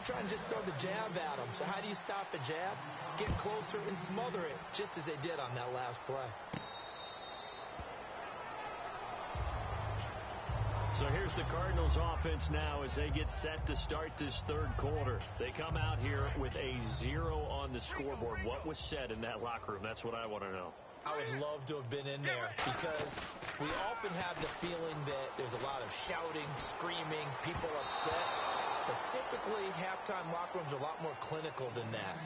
try and just throw the jab at them. So how do you stop the jab? Get closer and smother it, just as they did on that last play. So here's the Cardinals offense now as they get set to start this third quarter. They come out here with a 0 on the scoreboard. What was said in that locker room? That's what I want to know. I would love to have been in there because we often have the feeling that there's a lot of shouting, screaming, people upset. But typically, halftime locker rooms are a lot more clinical than that.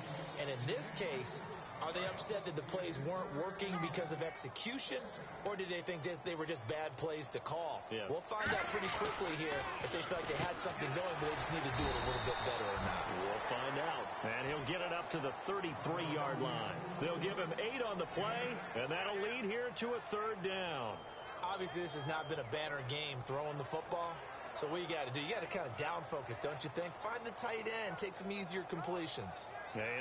And in this case, are they upset that the plays weren't working because of execution, or did they think they were just bad plays to call? Yeah. We'll find out pretty quickly here if they feel like they had something going, but they just need to do it a little bit better or not. We'll find out. And he'll get it up to the 33-yard line. They'll give him 8 on the play, and that'll lead here to a third down. Obviously, this has not been a banner game throwing the football. So what you got to do, you got to kind of down focus, don't you think? Find the tight end, take some easier completions.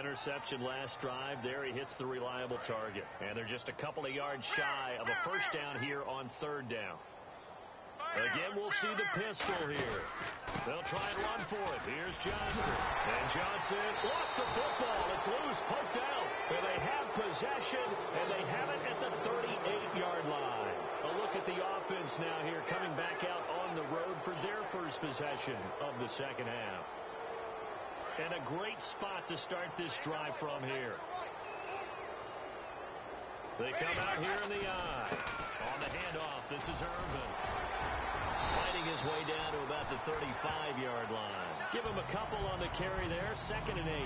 Interception last drive. There he hits the reliable target. And they're just a couple of yards shy of a first down here on third down. Again, we'll see the pistol here. They'll try and run for it. Here's Johnson. And Johnson lost the football. It's loose, poked out. And they have possession, and they have it at the 38-yard line. A look at the offense now here coming back out on the road for their first possession of the second half. And a great spot to start this drive from here. They come out here in the eye. On the handoff, this is Irvin. Fighting his way down to about the 35-yard line. Give him a couple on the carry there, 2nd and 8.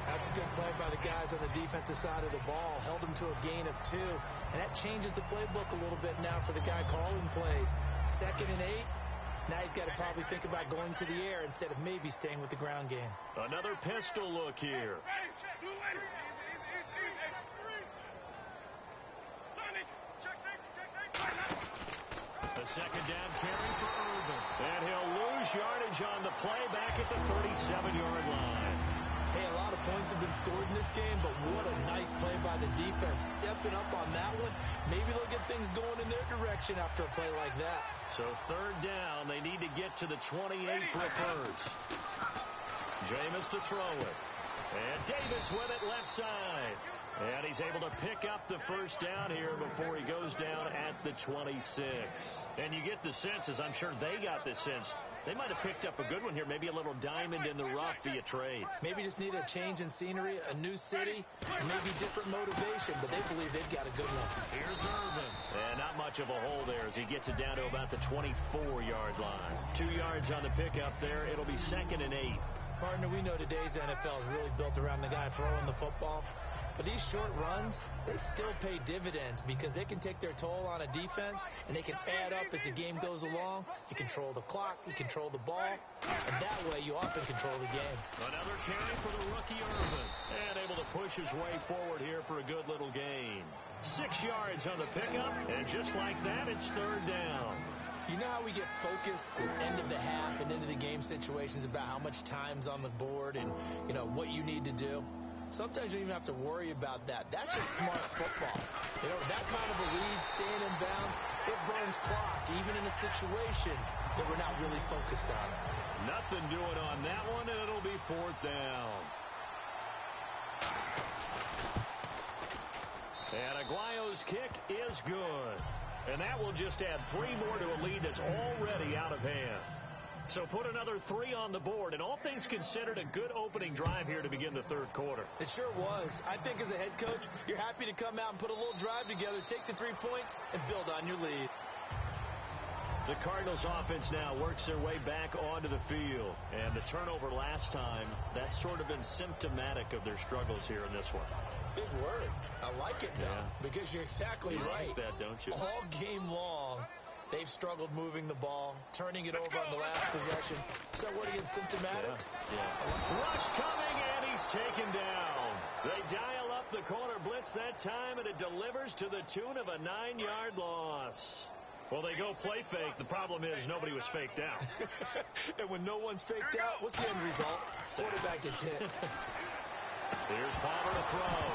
That's a good play by the guys on the defensive side of the ball. Held him to a gain of 2. And that changes the playbook a little bit now for the guy calling plays. 2nd and 8. Now he's got to probably think about going to the air instead of maybe staying with the ground game. Another pistol look here. A second down carry for Irvin. And he'll lose yardage on the play back at the 37-yard line. Hey, a lot of points have been scored in this game, but what a nice play by the defense. Stepping up on that one. Maybe they'll get things going in their direction after a play like that. So third down, they need to get to the 28 for a first. Jameis to throw it. And Davis with it left side. And he's able to pick up the first down here before he goes down at the 26. And you get the sense, as I'm sure they got the sense, they might have picked up a good one here, maybe a little diamond in the rough via trade. Maybe just need a change in scenery, a new city, maybe different motivation, but they believe they've got a good one. Here's Irvin. And not much of a hole there as he gets it down to about the 24-yard line. 2 yards on the pickup there. It'll be 2nd and 8. Partner, we know today's NFL is really built around the guy throwing the football. But these short runs, they still pay dividends because they can take their toll on a defense and they can add up as the game goes along. You control the clock, you control the ball, and that way you often control the game. Another carry for the rookie Irvin. And able to push his way forward here for a good little gain. 6 yards on the pickup, and just like that, it's third down. You know how we get focused at the end of the half and into the game situations about how much time's on the board and, what you need to do? Sometimes you don't even have to worry about that. That's just smart football. That kind of a lead, staying in bounds, it burns clock, even in a situation that we're not really focused on. Nothing doing on that one, and it'll be fourth down. And Aguayo's kick is good. And that will just add 3 more to a lead that's already out of hand. So put another 3 on the board, and all things considered, a good opening drive here to begin the third quarter. It sure was. I think as a head coach, you're happy to come out and put a little drive together, take the 3 points, and build on your lead. The Cardinals offense now works their way back onto the field. And the turnover last time, that's sort of been symptomatic of their struggles here in this one. Big word. I like it, though, because you're exactly right. You like that, don't you? All game long, they've struggled moving the ball, turning it over on the last possession. So what again, symptomatic? Yeah. Rush coming, and he's taken down. They dial up the corner blitz that time, and it delivers to the tune of a 9-yard loss. Well, they go play fake. The problem is nobody was faked out. And when no one's faked out, what's the end result? Quarterback gets hit. Here's Palmer to throw.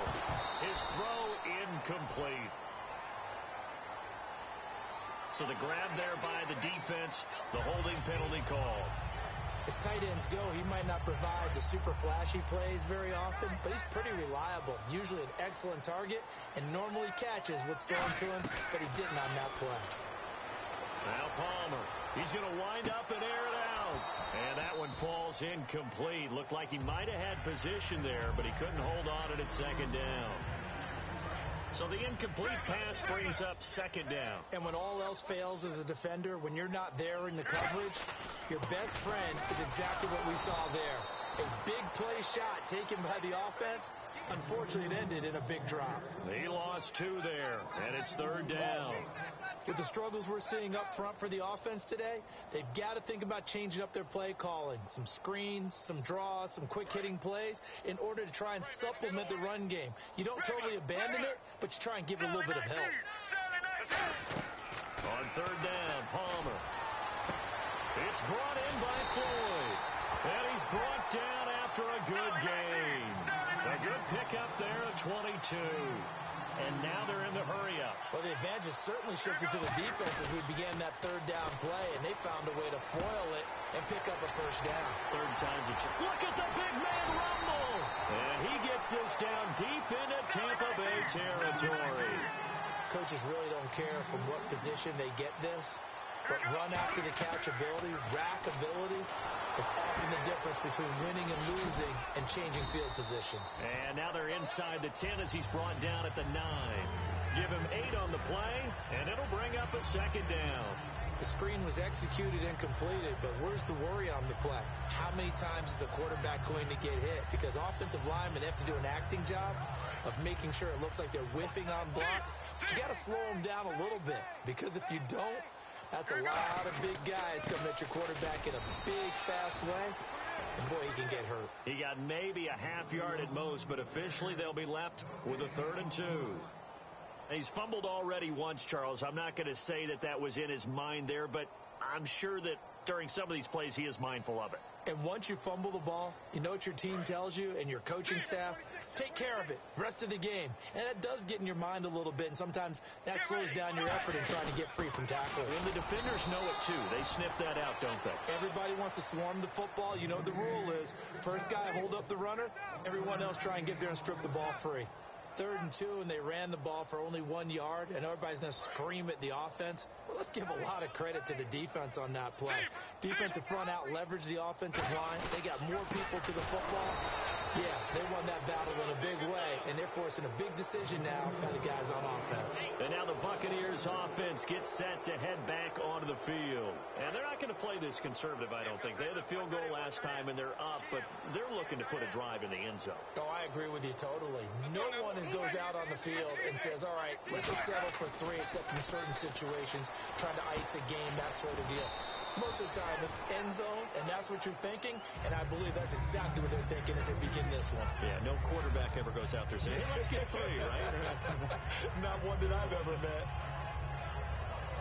His throw incomplete. So the grab there by the defense, the holding penalty called. As tight ends go, he might not provide the super flashy plays very often, but he's pretty reliable, usually an excellent target, and normally catches what's thrown to him, but he didn't on that play. Now Palmer, he's going to wind up and air it out. And that one falls incomplete. Looked like he might have had position there, but he couldn't hold on at second down. So the incomplete pass brings up second down. And when all else fails as a defender, when you're not there in the coverage, your best friend is exactly what we saw there. A big play shot taken by the offense. Unfortunately, it ended in a big drop. He lost 2 there, and it's third down. With the struggles we're seeing up front for the offense today, they've got to think about changing up their play calling. Some screens, some draws, some quick-hitting plays in order to try and supplement the run game. You don't totally abandon it, but you try and give it a little bit of help. On third down, Palmer. It's brought in by Floyd. And he's brought down after a good gain. A good pickup there at 22. And now they're in the hurry-up. Well, the advantage has certainly shifted to the defense as we began that third down play, and they found a way to foil it and pick up a first down. Third time's a charm. Look at the big man rumble! And he gets this down deep into Tampa Bay territory. Coaches really don't care from what position they get this, but run after the catch ability, rack ability, is often the difference between winning and losing and changing field position. And now they're inside the 10 as he's brought down at the 9. Give him 8 on the play, and it'll bring up a second down. The screen was executed and completed, but where's the worry on the play? How many times is a quarterback going to get hit? Because offensive linemen have to do an acting job of making sure it looks like they're whipping on blocks. But you got to slow them down a little bit, because if you don't, that's a lot of big guys coming at your quarterback in a big, fast way. And, boy, he can get hurt. He got maybe a half yard at most, but officially they'll be left with a 3rd and 2. He's fumbled already once, Charles. I'm not going to say that that was in his mind there, but I'm sure that during some of these plays he is mindful of it. And once you fumble the ball, you know what your team tells you and your coaching staff? Take care of it rest of the game. And that does get in your mind a little bit, and sometimes that slows down your effort in trying to get free from tackling. And the defenders know it, too. They sniff that out, don't they? Everybody wants to swarm the football. You know what the rule is. First guy hold up the runner. Everyone else try and get there and strip the ball free. 3rd and 2, and they ran the ball for only 1 yard, and everybody's going to scream at the offense. Well, let's give a lot of credit to the defense on that play. Defensive front out leveraged the offensive line. They got more people to the football. Yeah, they won that battle in a big way, and they're forcing a big decision now by the guys on offense. And now the Buccaneers offense gets set to head back onto the field. And they're not going to play this conservative, I don't think. They had the field goal last time, and they're up, but they're looking to put a drive in the end zone. Oh, I agree with you totally. No one goes out on the field and says, all right, let's just settle for 3, except in certain situations, trying to ice a game, that sort of deal. Most of the time, it's end zone, and that's what you're thinking, and I believe that's exactly what they're thinking as they begin this one. Yeah, no quarterback ever goes out there saying, hey, let's get 3, right? Not one that I've ever met.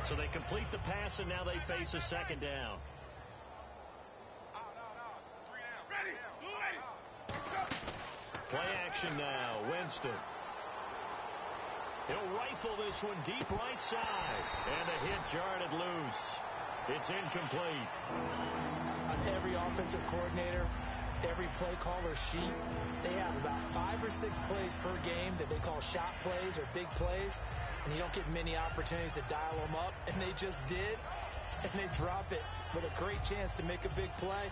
So they complete the pass, and now they face a second down. Play action now, Winston. He'll rifle this one deep right side. And a hit jarred loose. It's incomplete. On every offensive coordinator, every play caller sheet, they have about 5 or 6 plays per game that they call shot plays or big plays. And you don't get many opportunities to dial them up. And they just did. And they drop it with a great chance to make a big play.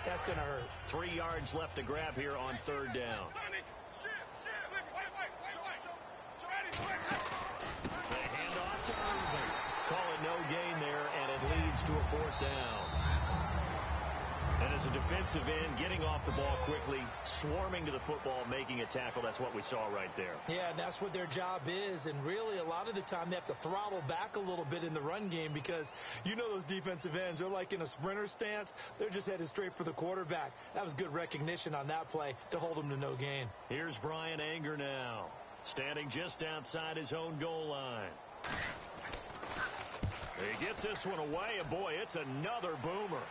That's going to hurt. 3 yards left to grab here on 3rd down. The handoff to Irving. Call it no gain there, and it leads to a 4th down. And as a defensive end, getting off the ball quickly, swarming to the football, making a tackle, that's what we saw right there. Yeah, and that's what their job is. And really, a lot of the time, they have to throttle back a little bit in the run game because you know those defensive ends, they're like in a sprinter stance. They're just headed straight for the quarterback. That was good recognition on that play to hold them to no gain. Here's Brian Anger now, standing just outside his own goal line. He gets this one away, and boy, it's another boomer.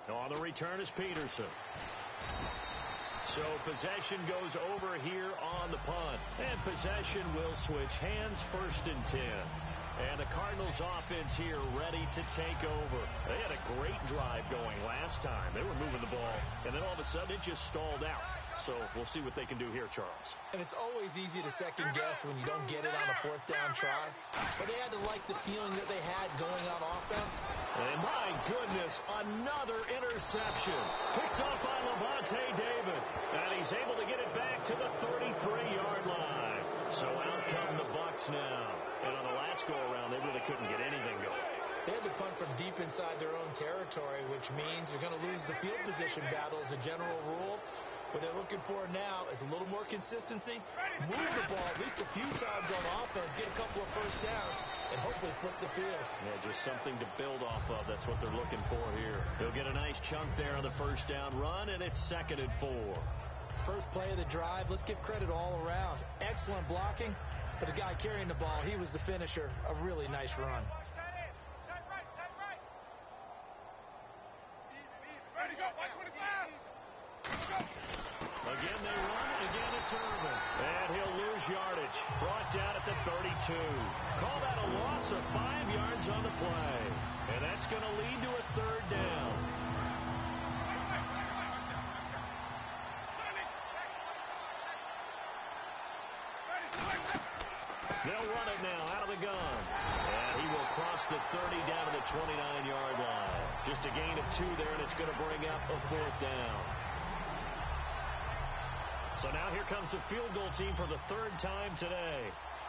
On the return is Peterson. So possession goes over here on the punt. And possession will switch hands, 1st and 10. And the Cardinals offense here ready to take over. They had a great drive going last time. They were moving the ball, and then all of a sudden it just stalled out. So we'll see what they can do here, Charles. And it's always easy to second guess when you don't get it on a fourth down try. But they had to like the feeling that they had going on offense. And my goodness, another interception. Picked up by Lavonte David. And he's able to get it back to the 33-yard line. So out come the Bucs now. And on the last go-around, they really couldn't get anything going. They had to punt from deep inside their own territory, which means they're going to lose the field position battle as a general rule. What they're looking for now is a little more consistency, move the ball at least a few times on offense, get a couple of first downs, and hopefully flip the field. Yeah, just something to build off of. That's what they're looking for here. They'll get a nice chunk there on the first down run, and it's 2nd and 4. First play of the drive, let's give credit all around. Excellent blocking, but the guy carrying the ball, he was the finisher. A really nice run. Again, they run. Again, it's Irvin. And he'll lose yardage. Brought down at the 32. Call that a loss of 5 yards on the play. And that's going to lead to a 3rd down. They'll run it now out of the gun. And he will cross the 30 down to the 29-yard line. Just a gain of 2 there, and it's going to bring up a 4th down. So now here comes the field goal team for the 3rd time today.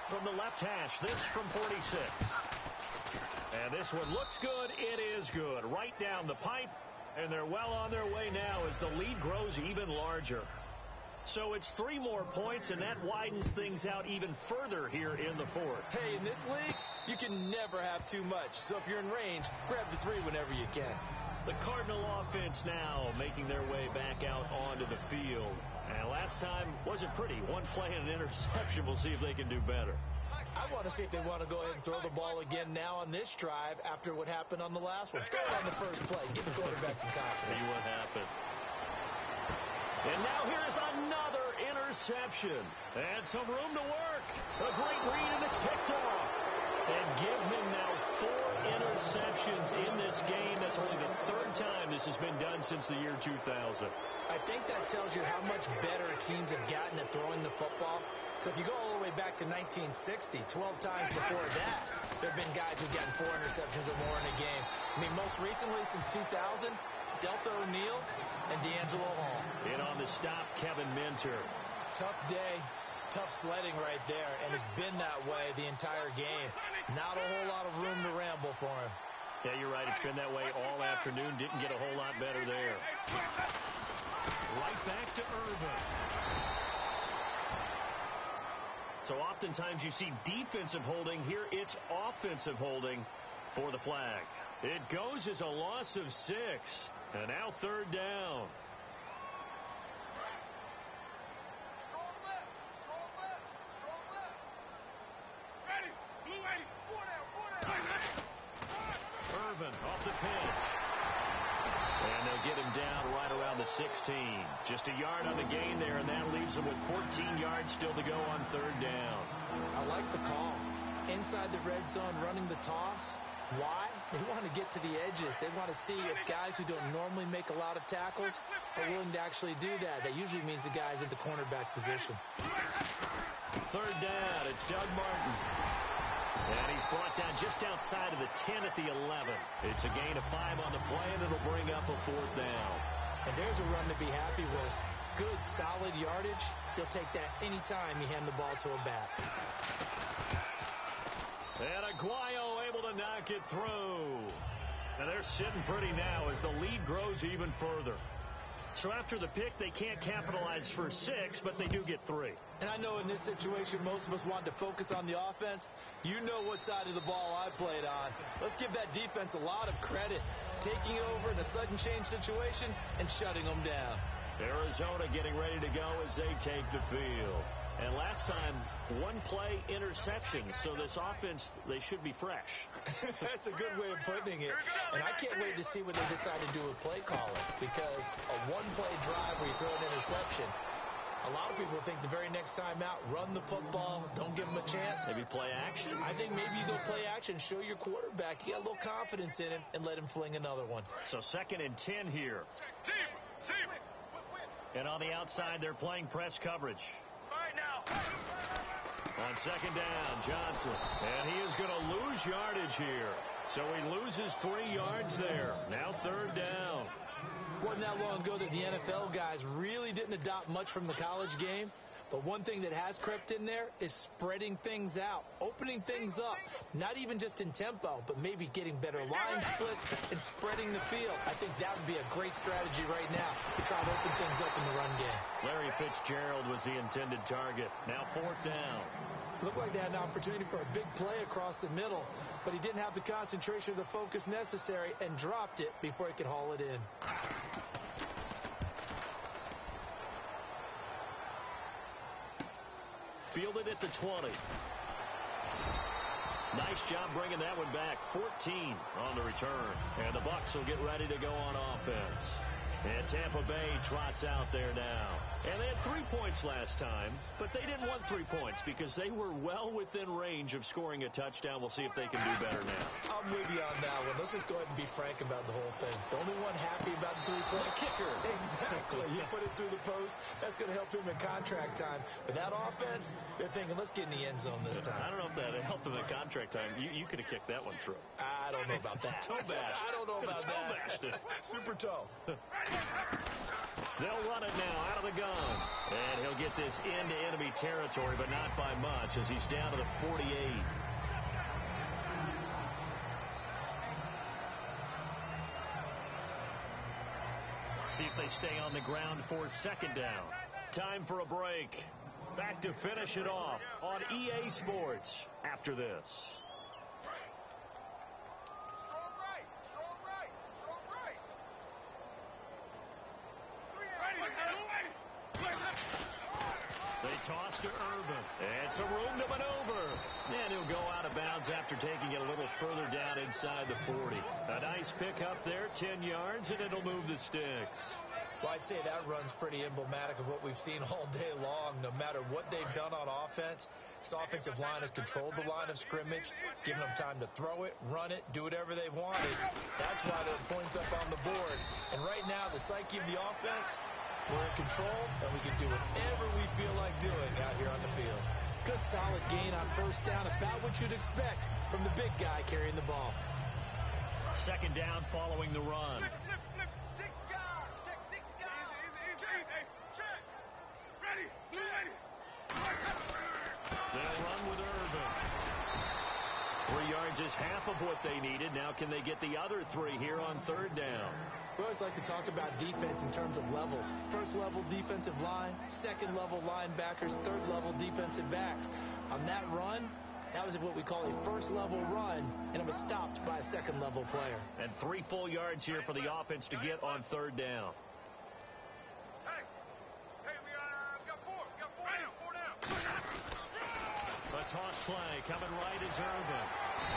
From the left hash, this from 46. And this one looks good. It is good. Right down the pipe. And they're well on their way now as the lead grows even larger. So it's 3 more points, and that widens things out even further here in the 4th. Hey, in this league, you can never have too much. So if you're in range, grab the 3 whenever you can. The Cardinal offense now making their way back out onto the field. And last time wasn't pretty. 1 play and an interception. We'll see if they can do better. I want to see if they want to go ahead and throw the ball again now on this drive after what happened on the last one. Throw it on the first play. Give the quarterback some confidence. See what happens. And now here's another interception. And some room to work. A great read, and it's picked off. And give him now 4 interceptions in this game. That's only the 3rd time this has been done since the year 2000. I think that tells you how much better teams have gotten at throwing the football. Because if you go all the way back to 1960, 12 times before that, there have been guys who've gotten 4 interceptions or more in a game. I mean, most recently, since 2000, Deltha O'Neal and D'Angelo Hall. In on the stop, Kevin Minter. Tough day, tough sledding right there, and it's been that way the entire game. Not a whole lot of room to ramble for him. Yeah, you're right. It's been that way all afternoon. Didn't get a whole lot better there. Right back to Irvin. So oftentimes you see defensive holding. Here it's offensive holding for the flag. It goes as a loss of 6. And now 3rd down. Strong left. Ready. Blue 80. 4 down. Irvin off the pitch. And they'll get him down right around the 16. Just a yard on the gain there, and that leaves them with 14 yards still to go on 3rd down. I like the call. Inside the red zone, running the toss. Why? They want to get to the edges. They want to see if guys who don't normally make a lot of tackles are willing to actually do that. That usually means the guy's at the cornerback position. 3rd down. It's Doug Martin. And he's brought down just outside of the 10 at the 11. It's a gain of 5 on the play, and it'll bring up a 4th down. And there's a run to be happy with. Good, solid yardage. They'll take that anytime you hand the ball to a back. And Aguayo able to knock it through. And they're sitting pretty now as the lead grows even further. So after the pick, they can't capitalize for 6, but they do get 3. And I know in this situation, most of us want to focus on the offense. You know what side of the ball I played on. Let's give that defense a lot of credit. Taking over in a sudden change situation and shutting them down. Arizona getting ready to go as they take the field. And last time, 1-play interception. So this offense, they should be fresh. That's a good way of putting it. And I can't wait to see what they decide to do with play calling. Because a 1-play drive where you throw an interception, A lot of people think the very next time out, run the football, don't give him a chance. Maybe play action? I think maybe you go play action, show your quarterback you got a little confidence in him, and let him fling another one. So 2nd and 10 here. And on the outside, they're playing press coverage. All right, now. On 2nd down, Johnson. And he is going to lose yardage here. So he loses 3 yards there. Now 3rd down. Wasn't that long ago that the NFL guys really didn't adopt much from the college game. But one thing that has crept in there is spreading things out, opening things up, not even just in tempo, but maybe getting better line splits and spreading the field. I think that would be a great strategy right now to try to open things up in the run game. Larry Fitzgerald was the intended target. Now 4th down. Looked like they had an opportunity for a big play across the middle, but he didn't have the concentration or the focus necessary and dropped it before he could haul it in. Fielded at the 20. Nice job bringing that one back. 14 on the return. And the Bucs will get ready to go on offense. And Tampa Bay trots out there now. And they had 3 points last time, but they didn't want 3 points because they were well within range of scoring a touchdown. We'll see if they can do better now. I'm with you on that one. Let's just go ahead and be frank about the whole thing. The only one happy about the 3-point kicker. Exactly. He put it through the post. That's going to help him in contract time. But that offense, they're thinking, let's get in the end zone this time. I don't know if that helped him in contract time. You could have kicked that one through. I don't know about that. Toe bash. I don't know about toe bashed it. Super toe. They'll run it now out of the gun. And he'll get this into enemy territory, but not by much as he's down to the 48. See if they stay on the ground for 2nd down. Time for a break. Back to finish it off on EA Sports after this. Strong right. Strong right. Strong right. They toss to Irvin. And some room to maneuver. And he'll go out of bounds after taking it a little further down inside the 40. A nice pickup there, 10 yards, and it'll move the sticks. Well, I'd say that run's pretty emblematic of what we've seen all day long. No matter what they've done on offense, this offensive line has controlled the line of scrimmage, given them time to throw it, run it, do whatever they wanted. That's why there are points up on the board. And right now, the psyche of the offense, we're in control, and we can do whatever we feel like doing out here on the field. Good, solid gain on 1st down, about what you'd expect from the big guy carrying the ball. 2nd down following the run. They'll run with Irvin. 3 yards is half of what they needed. Now can they get the other 3 here on 3rd down? We always like to talk about defense in terms of levels. 1st level defensive line, 2nd level linebackers, 3rd level defensive backs. On that run, that was what we call a 1st level run, and it was stopped by a 2nd level player. And 3 full yards here for the offense to get on 3rd down. Hey, we got 4. We got 4 down. A toss play coming right is Irvin.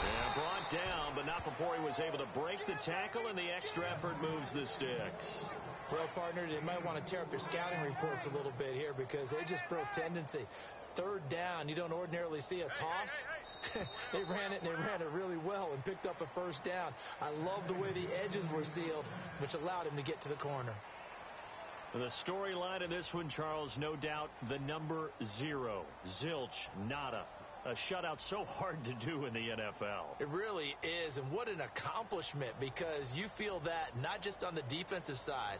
And brought down, but not before he was able to break the tackle, and the extra effort moves the sticks. Well, partner, they might want to tear up their scouting reports a little bit here because they just broke tendency. 3rd down, you don't ordinarily see a toss. They ran it, and they ran it really well and picked up a 1st down. I love the way the edges were sealed, which allowed him to get to the corner. The storyline of this one, Charles, no doubt the number 0. Zilch, nada. A shutout so hard to do in the NFL. It really is, and what an accomplishment, because you feel that not just on the defensive side,